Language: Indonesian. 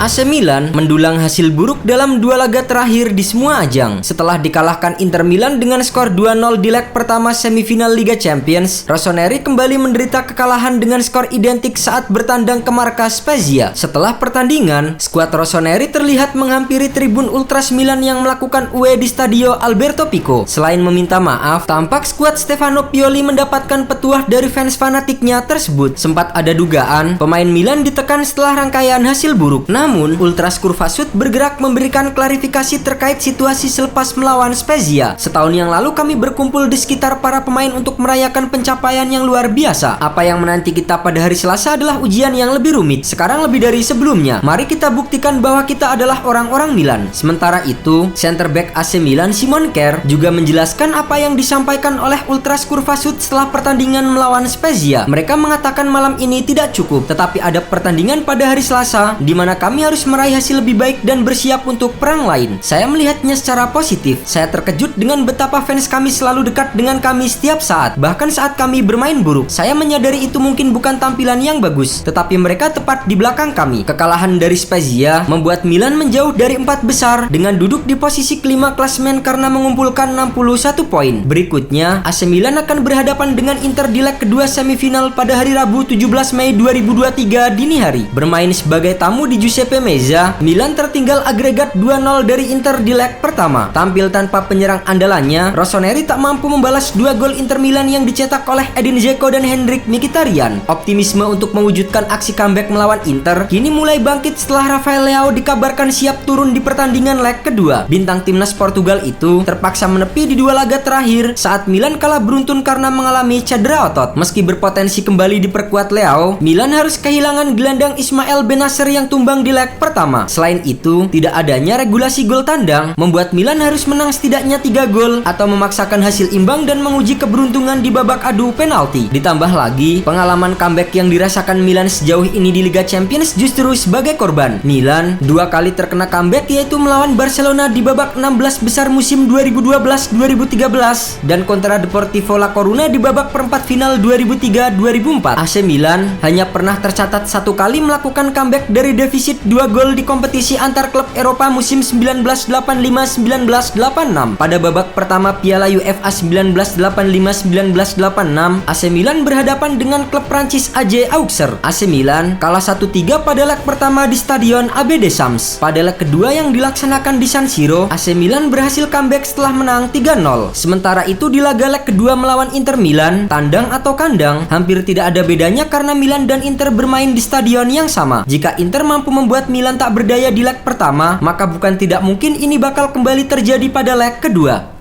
AC Milan mendulang hasil buruk dalam 2 laga terakhir di semua ajang. Setelah dikalahkan Inter Milan dengan skor 2-0 di leg pertama semifinal Liga Champions, Rossoneri kembali menderita kekalahan dengan skor identik saat bertandang ke markas Spezia. Setelah pertandingan, skuad Rossoneri terlihat menghampiri tribun Ultras Milan yang melakukan UE di Stadio Alberto Pico. Selain meminta maaf, tampak skuad Stefano Pioli mendapatkan petuah dari fans fanatiknya tersebut. Sempat ada dugaan pemain Milan ditekan setelah rangkaian hasil buruk. Namun, Ultras Kurvasud bergerak memberikan klarifikasi terkait situasi selepas melawan Spezia. Setahun yang lalu kami berkumpul di sekitar para pemain untuk merayakan pencapaian yang luar biasa. Apa yang menanti kita pada hari Selasa adalah ujian yang lebih rumit, sekarang lebih dari sebelumnya. Mari kita buktikan bahwa kita adalah orang-orang Milan. Sementara itu, center back AC Milan Simon Kjaer juga menjelaskan apa yang disampaikan oleh Ultras Kurvasud setelah pertandingan melawan Spezia. Mereka mengatakan malam ini tidak cukup, tetapi ada pertandingan pada hari Selasa di mana kami harus meraih hasil lebih baik dan bersiap untuk perang lain. Saya melihatnya secara positif. Saya terkejut dengan betapa fans kami selalu dekat dengan kami setiap saat, bahkan saat kami bermain buruk. Saya menyadari itu mungkin bukan tampilan yang bagus, tetapi mereka tepat di belakang kami. Kekalahan dari Spezia membuat Milan menjauh dari 4 besar dengan duduk di posisi kelima klasemen karena mengumpulkan 61 poin. Berikutnya, AC Milan akan berhadapan dengan Inter di leg kedua semifinal pada hari Rabu 17 Mei 2023 dini hari. Bermain sebagai tamu di Giuseppe Meazza, Milan tertinggal agregat 2-0 dari Inter di leg pertama. Tampil tanpa penyerang andalannya, Rossoneri tak mampu membalas 2 gol Inter Milan yang dicetak oleh Edin Dzeko dan Henrikh Mkhitaryan. Optimisme untuk mewujudkan aksi comeback melawan Inter kini mulai bangkit setelah Rafael Leao dikabarkan siap turun di pertandingan leg kedua. Bintang timnas Portugal itu terpaksa menepi di 2 laga terakhir saat Milan kalah beruntun karena mengalami cedera otot. Meski berpotensi kembali diperkuat Leao, Milan harus kehilangan gelandang Ismail Bennacer yang tumbang di leg pertama. Selain itu, tidak adanya regulasi gol tandang membuat Milan harus menang setidaknya 3 gol atau memaksakan hasil imbang dan menguji keberuntungan di babak adu penalti. Ditambah lagi, pengalaman comeback yang dirasakan Milan sejauh ini di Liga Champions justru sebagai korban. Milan 2 kali terkena comeback, yaitu melawan Barcelona di babak 16 besar musim 2012-2013 dan kontra Deportivo La Coruna di babak perempat final 2003-2004. AC Milan hanya pernah tercatat 1 kali melakukan comeback dari defisit 2 gol di kompetisi antar klub Eropa musim 1985-1986. Pada babak pertama Piala UEFA 1985-1986, AC Milan berhadapan dengan klub Prancis AJ Auxerre. AC Milan kalah 1-3 pada leg pertama di Stadion AB Deschamps. Pada leg kedua yang dilaksanakan di San Siro, AC Milan berhasil comeback setelah menang 3-0. Sementara itu di laga leg kedua melawan Inter Milan, tandang atau kandang, hampir tidak ada bedanya karena Milan dan Inter bermain di stadion yang sama. Jika Inter mampu membuat Milan tak berdaya di leg pertama, maka bukan tidak mungkin ini bakal kembali terjadi pada leg kedua.